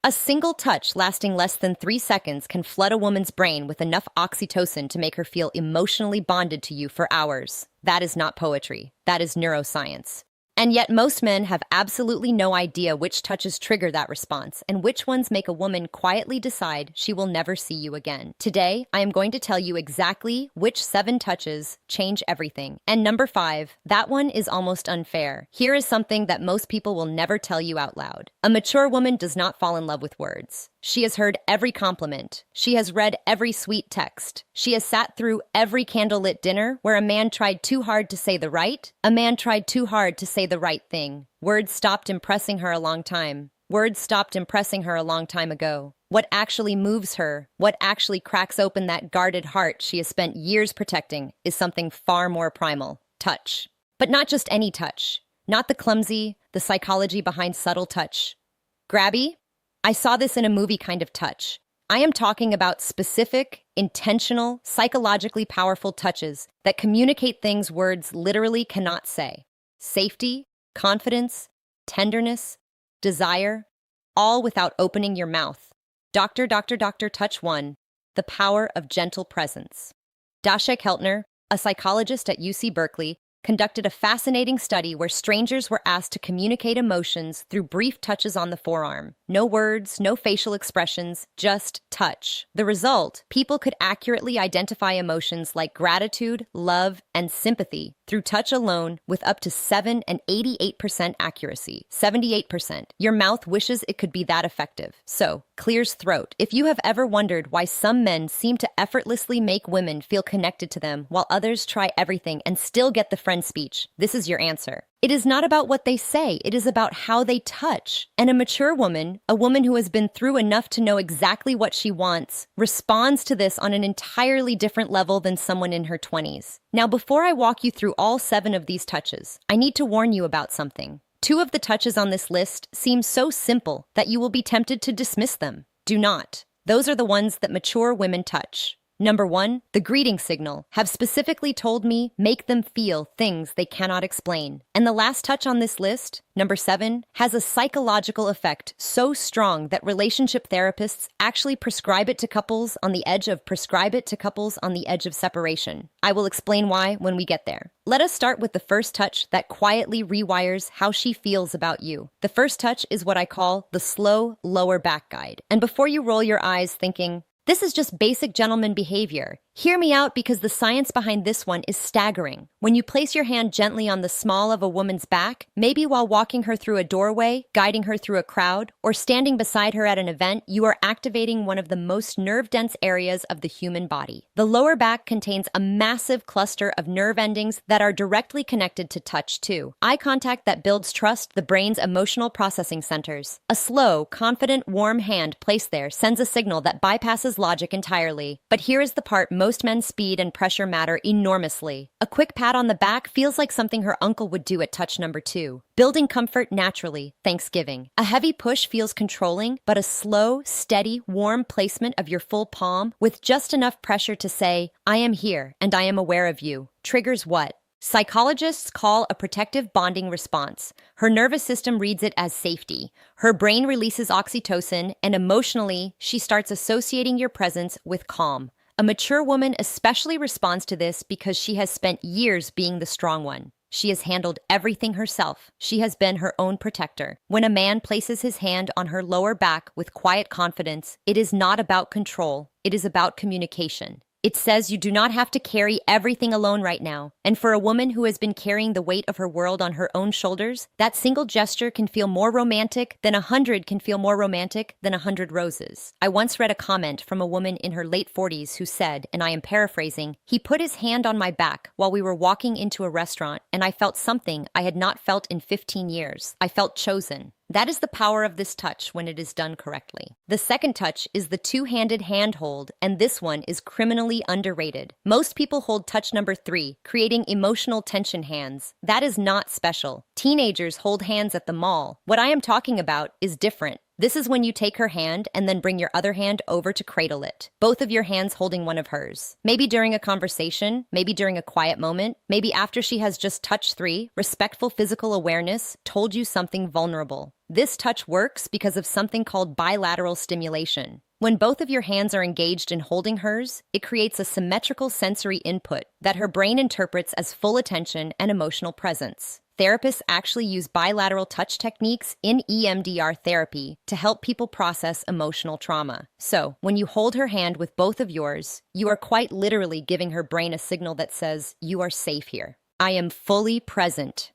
A single touch lasting less than 3 seconds can flood a woman's brain with enough oxytocin to make her feel emotionally bonded to you for hours. That is not poetry. That is neuroscience. And yet most men have absolutely no idea which touches trigger that response and which ones make a woman quietly decide she will never see you again. Today, I am going to tell you exactly which 7 touches change everything. And number 5, that one is almost unfair. Here is something that most people will never tell you out loud. A mature woman does not fall in love with words. She has heard every compliment. She has read every sweet text. She has sat through every candlelit dinner where a man tried too hard to say the right. A man tried too hard to say the right thing. Words stopped impressing her a long time. Words stopped impressing her a long time ago. What actually moves her, what actually cracks open that guarded heart she has spent years protecting, is something far more primal: touch. But not just any touch. Not the clumsy, the psychology behind subtle touch. Grabby? I saw this in a movie kind of touch. I am talking about specific, intentional, psychologically powerful touches that communicate things words literally cannot say. Safety, confidence, tenderness, desire, all without opening your mouth. Doctor, touch 1. The power of gentle presence. Dasha Keltner, a psychologist at UC Berkeley, conducted a fascinating study where strangers were asked to communicate emotions through brief touches on the forearm. No words, no facial expressions, just touch. The result: people could accurately identify emotions like gratitude, love, and sympathy through touch alone with up to 7 and 88% accuracy. 78%. Your mouth wishes it could be that effective. So, clears throat. If you have ever wondered why some men seem to effortlessly make women feel connected to them while others try everything and still get the friend speech, this is your answer. It is not about what they say, it is about how they touch. And a mature woman, a woman who has been through enough to know exactly what she wants, responds to this on an entirely different level than someone in her 20s. Now, before I walk you through all 7 of these touches, I need to warn you about something. 2 of the touches on this list seem so simple that you will be tempted to dismiss them. Do not. Those are the ones that mature women touch. Number 1, the greeting signal, have specifically told me make them feel things they cannot explain. And the last touch on this list, number 7, has a psychological effect so strong that relationship therapists actually prescribe it to couples on the edge of separation. I will explain why when we get there. Let us start with the first touch that quietly rewires how she feels about you. The first touch is what I call the slow lower back guide. And before you roll your eyes thinking, this is just basic gentleman behavior, hear me out, because the science behind this one is staggering. When you place your hand gently on the small of a woman's back, maybe while walking her through a doorway, guiding her through a crowd, or standing beside her at an event, you are activating one of the most nerve-dense areas of the human body. The lower back contains a massive cluster of nerve endings that are directly connected to touch too. Eye contact that builds trust, the brain's emotional processing centers. A slow, confident, warm hand placed there sends a signal that bypasses logic entirely. But here is the part most men's speed and pressure matter enormously. A quick pat on the back feels like something her uncle would do at touch number 2. Building comfort naturally, Thanksgiving. A heavy push feels controlling, but a slow, steady, warm placement of your full palm with just enough pressure to say, I am here and I am aware of you, triggers what? Psychologists call a protective bonding response. Her nervous system reads it as safety. Her brain releases oxytocin, and emotionally, she starts associating your presence with calm. A mature woman especially responds to this because she has spent years being the strong one. She has handled everything herself. She has been her own protector. When a man places his hand on her lower back with quiet confidence, it is not about control. It is about communication. It says you do not have to carry everything alone right now. And for a woman who has been carrying the weight of her world on her own shoulders, that single gesture can feel more romantic than 100 can feel more romantic than 100 roses. I once read a comment from a woman in her late 40s who said, and I am paraphrasing, "He put his hand on my back while we were walking into a restaurant, and I felt something I had not felt in 15 years. I felt chosen." That is the power of this touch when it is done correctly. The second touch is the two-handed handhold, and this one is criminally underrated. Most people hold touch number 3, creating emotional tension hands. That is not special. Teenagers hold hands at the mall. What I am talking about is different. This is when you take her hand and then bring your other hand over to cradle it, both of your hands holding one of hers. Maybe during a conversation, maybe during a quiet moment, maybe after she has just touched 3, respectful physical awareness told you something vulnerable. This touch works because of something called bilateral stimulation. When both of your hands are engaged in holding hers, it creates a symmetrical sensory input that her brain interprets as full attention and emotional presence. Therapists actually use bilateral touch techniques in EMDR therapy to help people process emotional trauma. So, when you hold her hand with both of yours, you are quite literally giving her brain a signal that says, "You are safe here. I am fully present."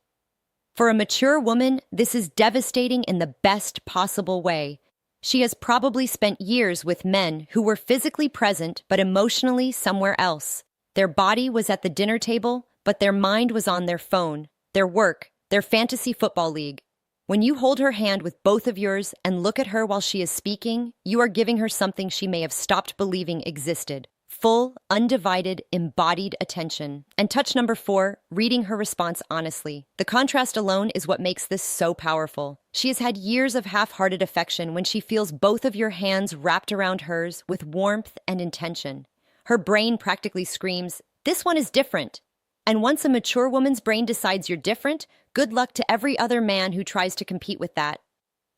For a mature woman, this is devastating in the best possible way. She has probably spent years with men who were physically present but emotionally somewhere else. Their body was at the dinner table, but their mind was on their phone, their work, their fantasy football league. When you hold her hand with both of yours and look at her while she is speaking, you are giving her something she may have stopped believing existed. Full, undivided, embodied attention. And touch number 4, reading her response honestly. The contrast alone is what makes this so powerful. She has had years of half-hearted affection when she feels both of your hands wrapped around hers with warmth and intention. Her brain practically screams, "This one is different." And once a mature woman's brain decides you're different, good luck to every other man who tries to compete with that.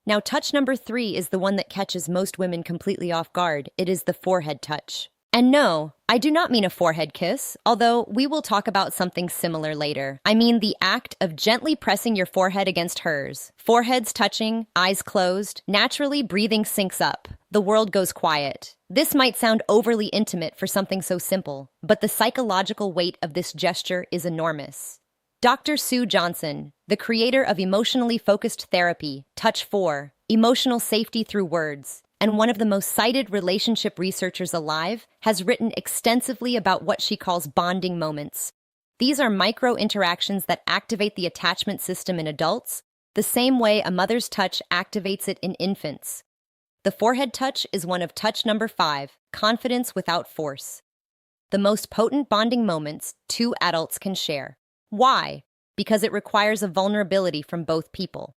Now, touch number 3 is the one that catches most women completely off guard. It is the forehead touch. And no, I do not mean a forehead kiss, although we will talk about something similar later. I mean the act of gently pressing your forehead against hers. Foreheads touching, eyes closed, naturally breathing syncs up. The world goes quiet. This might sound overly intimate for something so simple, but the psychological weight of this gesture is enormous. Dr. Sue Johnson, the creator of emotionally focused therapy, Touch 4, Emotional Safety Through Words, and one of the most cited relationship researchers alive, has written extensively about what she calls bonding moments. These are micro-interactions that activate the attachment system in adults, the same way a mother's touch activates it in infants. The forehead touch is one of touch number 5, confidence without force. The most potent bonding moments 2 adults can share. Why? Because it requires a vulnerability from both people.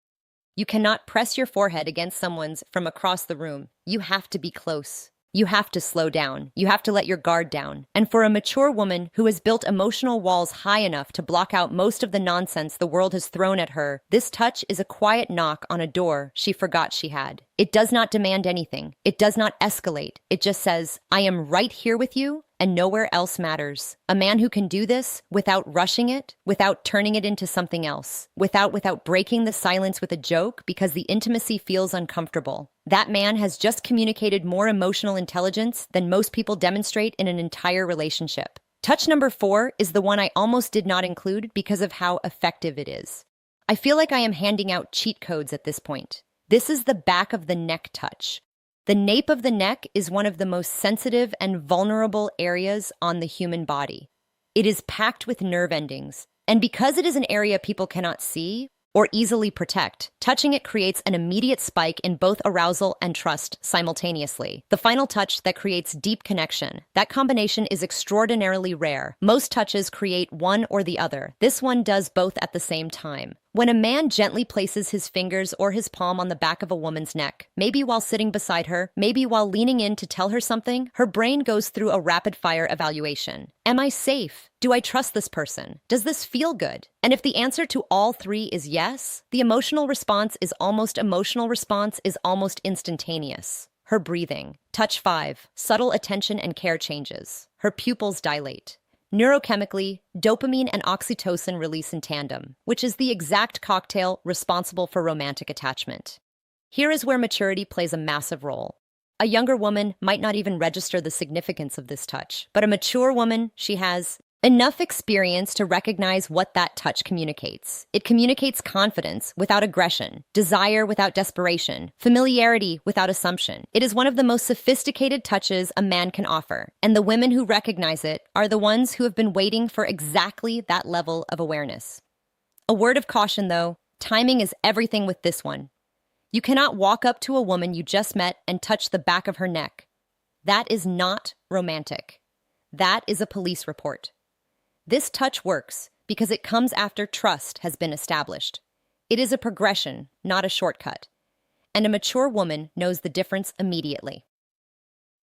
You cannot press your forehead against someone's from across the room. You have to be close. You have to slow down. You have to let your guard down. And for a mature woman who has built emotional walls high enough to block out most of the nonsense the world has thrown at her, this touch is a quiet knock on a door she forgot she had. It does not demand anything. It does not escalate. It just says, "I am right here with you, and nowhere else matters." A man who can do this without rushing it, without turning it into something else, without breaking the silence with a joke because the intimacy feels uncomfortable. That man has just communicated more emotional intelligence than most people demonstrate in an entire relationship. Touch number 4 is the one I almost did not include because of how effective it is. I feel like I am handing out cheat codes at this point. This is the back of the neck touch. The nape of the neck is one of the most sensitive and vulnerable areas on the human body. It is packed with nerve endings, and because it is an area people cannot see or easily protect, touching it creates an immediate spike in both arousal and trust simultaneously. The final touch that creates deep connection. That combination is extraordinarily rare. Most touches create one or the other. This one does both at the same time. When a man gently places his fingers or his palm on the back of a woman's neck, maybe while sitting beside her, maybe while leaning in to tell her something, her brain goes through a rapid-fire evaluation. Am I safe? Do I trust this person? Does this feel good? And if the answer to all 3 is yes, the emotional response is almost instantaneous. Her breathing. Touch 5. Subtle attention and care changes. Her pupils dilate. Neurochemically, dopamine and oxytocin release in tandem, which is the exact cocktail responsible for romantic attachment. Here is where maturity plays a massive role. A younger woman might not even register the significance of this touch, but a mature woman, she has enough experience to recognize what that touch communicates. It communicates confidence without aggression, desire without desperation, familiarity without assumption. It is one of the most sophisticated touches a man can offer, and the women who recognize it are the ones who have been waiting for exactly that level of awareness. A word of caution, though, timing is everything with this one. You cannot walk up to a woman you just met and touch the back of her neck. That is not romantic. That is a police report. This touch works because it comes after trust has been established. It is a progression, not a shortcut. and a mature woman knows the difference immediately.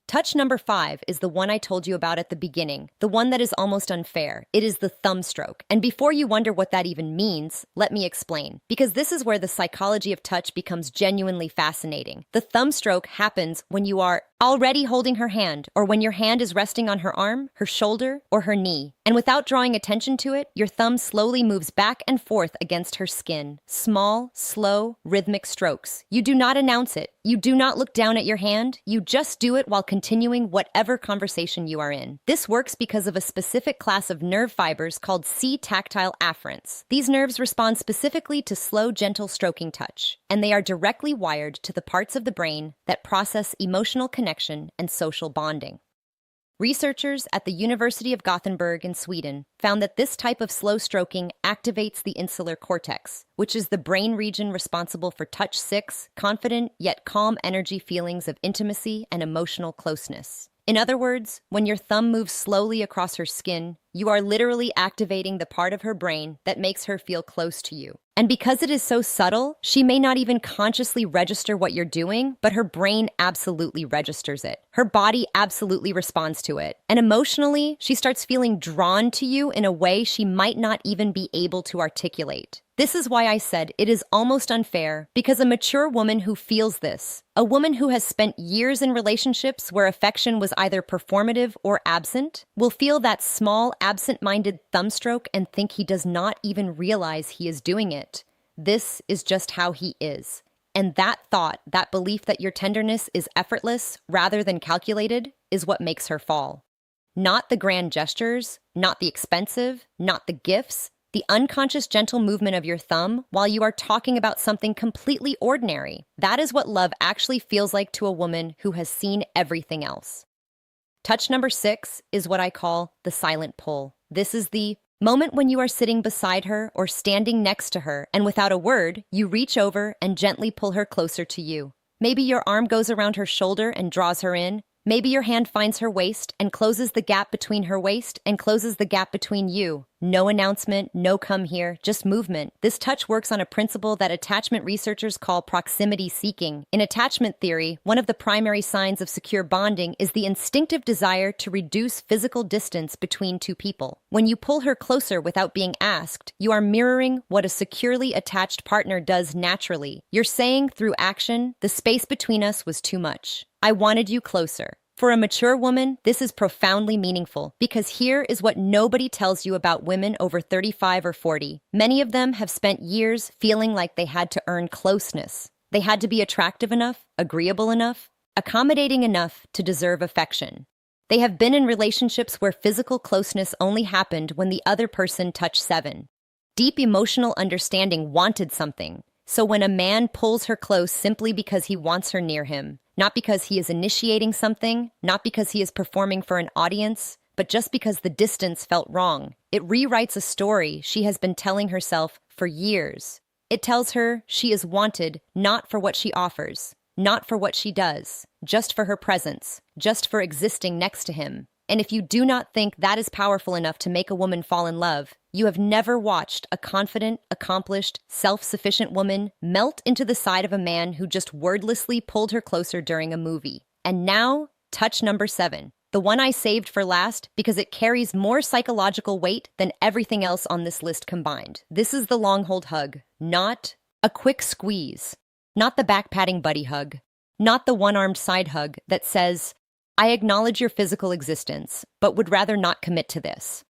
Touch number 5 is the one I told you about at the beginning, the one that is almost unfair. It is the thumb stroke. And before you wonder what that even means, let me explain. Because this is where the psychology of touch becomes genuinely fascinating. The thumb stroke happens when you are already holding her hand, or when your hand is resting on her arm, her shoulder, or her knee. And without drawing attention to it, your thumb slowly moves back and forth against her skin. Small, slow, rhythmic strokes. You do not announce it. You do not look down at your hand. You just do it while continuing whatever conversation you are in. This works because of a specific class of nerve fibers called C-tactile afferents. These nerves respond specifically to slow, gentle stroking touch, and they are directly wired to the parts of the brain that process emotional connection and social bonding. Researchers at the University of Gothenburg in Sweden found that this type of slow stroking activates the insular cortex, which is the brain region responsible for touch 6, confident yet calm energy feelings of intimacy and emotional closeness. In other words, when your thumb moves slowly across her skin, you are literally activating the part of her brain that makes her feel close to you. And because it is so subtle, she may not even consciously register what you're doing, but her brain absolutely registers it. Her body absolutely responds to it. And emotionally, she starts feeling drawn to you in a way she might not even be able to articulate. This is why I said it is almost unfair, because a mature woman who feels this, a woman who has spent years in relationships where affection was either performative or absent, will feel that small, absent-minded thumb stroke and think he does not even realize he is doing it. This is just how he is. And that thought, that belief that your tenderness is effortless rather than calculated, is what makes her fall. Not the grand gestures, not the expensive, not the gifts, the unconscious gentle movement of your thumb while you are talking about something completely ordinary. That is what love actually feels like to a woman who has seen everything else. Touch number 6 is what I call the silent pull. This is the moment when you are sitting beside her or standing next to her, and without a word, you reach over and gently pull her closer to you. Maybe your arm goes around her shoulder and draws her in. Maybe your hand finds her waist and closes the gap between her waist and closes the gap between you. No announcement, no come here, just movement. This touch works on a principle that attachment researchers call proximity seeking. In attachment theory, one of the primary signs of secure bonding is the instinctive desire to reduce physical distance between two people. When you pull her closer without being asked, you are mirroring what a securely attached partner does naturally. You're saying through action, the space between us was too much. I wanted you closer. For a mature woman, this is profoundly meaningful, because here is what nobody tells you about women over 35 or 40. Many of them have spent years feeling like they had to earn closeness. They had to be attractive enough, agreeable enough, accommodating enough to deserve affection. They have been in relationships where physical closeness only happened when the other person touched 7. Deep emotional understanding wanted something. So when a man pulls her close simply because he wants her near him, not because he is initiating something, not because he is performing for an audience, but just because the distance felt wrong, it rewrites a story she has been telling herself for years. It tells her she is wanted not for what she offers, not for what she does, just for her presence, just for existing next to him. And if you do not think that is powerful enough to make a woman fall in love, you have never watched a confident, accomplished, self-sufficient woman melt into the side of a man who just wordlessly pulled her closer during a movie. And now, touch number 7, the one I saved for last because it carries more psychological weight than everything else on this list combined. This is the long hold hug, not a quick squeeze, not the back-patting buddy hug, not the one-armed side hug that says, I acknowledge your physical existence, but would rather not commit to this.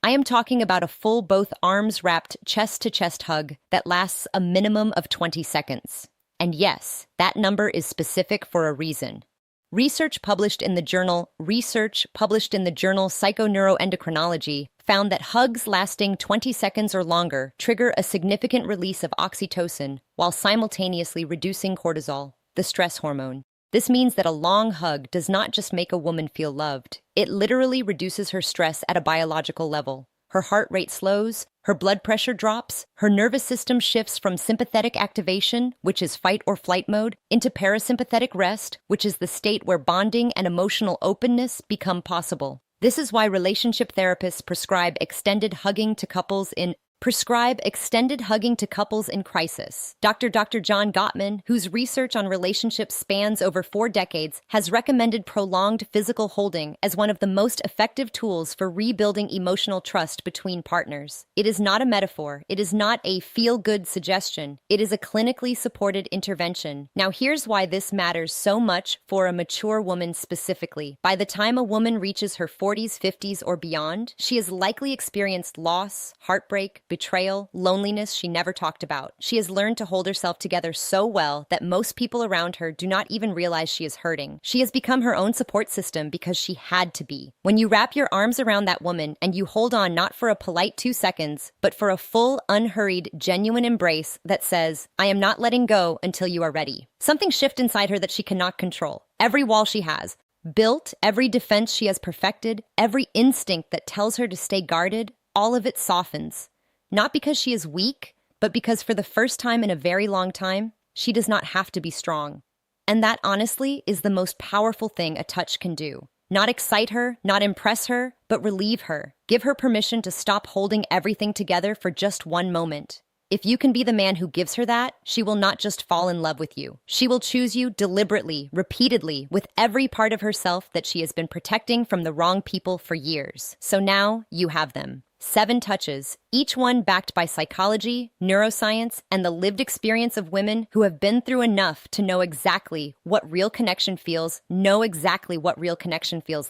I am talking about a full both arms wrapped chest-to-chest hug that lasts a minimum of 20 seconds. And yes, that number is specific for a reason. Research published in the journal Psychoneuroendocrinology found that hugs lasting 20 seconds or longer trigger a significant release of oxytocin while simultaneously reducing cortisol, the stress hormone. This means that a long hug does not just make a woman feel loved. It literally reduces her stress at a biological level. Her heart rate slows, her blood pressure drops, her nervous system shifts from sympathetic activation, which is fight or flight mode, into parasympathetic rest, which is the state where bonding and emotional openness become possible. This is why relationship therapists prescribe extended hugging to couples in Prescribe extended hugging to couples in crisis. Dr. John Gottman, whose research on relationships spans over 4 decades, has recommended prolonged physical holding as one of the most effective tools for rebuilding emotional trust between partners. It is not a metaphor. It is not a feel-good suggestion. It is a clinically supported intervention. Now, here's why this matters so much for a mature woman specifically. By the time a woman reaches her 40s, 50s, or beyond, she has likely experienced loss, heartbreak, betrayal, loneliness she never talked about. She has learned to hold herself together so well that most people around her do not even realize she is hurting. She has become her own support system because she had to be. When you wrap your arms around that woman and you hold on not for a polite 2 seconds, but for a full, unhurried, genuine embrace that says, "I am not letting go until you are ready." Something shifts inside her that she cannot control. Every wall she has built, every defense she has perfected, every instinct that tells her to stay guarded, all of it softens. Not because she is weak, but because for the first time in a very long time, she does not have to be strong. And that, honestly, is the most powerful thing a touch can do. Not excite her, not impress her, but relieve her. Give her permission to stop holding everything together for just one moment. If you can be the man who gives her that, she will not just fall in love with you. She will choose you deliberately, repeatedly, with every part of herself that she has been protecting from the wrong people for years. So now you have them. 7 touches, each one backed by psychology, neuroscience, and the lived experience of women who have been through enough to know exactly what real connection feels,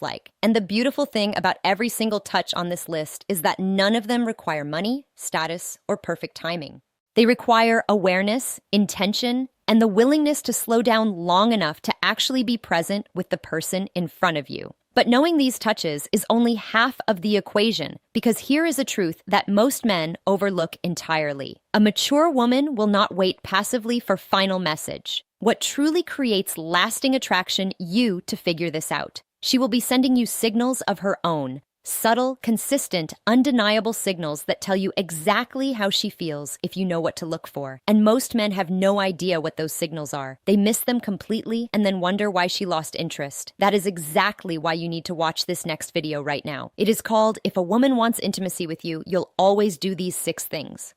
like. And the beautiful thing about every single touch on this list is that none of them require money, status, or perfect timing. They require awareness, intention, and the willingness to slow down long enough to actually be present with the person in front of you. But knowing these touches is only half of the equation, because here is a truth that most men overlook entirely. A mature woman will not wait passively for final message. What truly creates lasting attraction, you to figure this out. She will be sending you signals of her own. Subtle, consistent, undeniable signals that tell you exactly how she feels if you know what to look for. And most men have no idea what those signals are. They miss them completely and then wonder why she lost interest. That is exactly why you need to watch this next video right now. It is called, "If a Woman Wants Intimacy with You, You'll Always Do These 6 Things."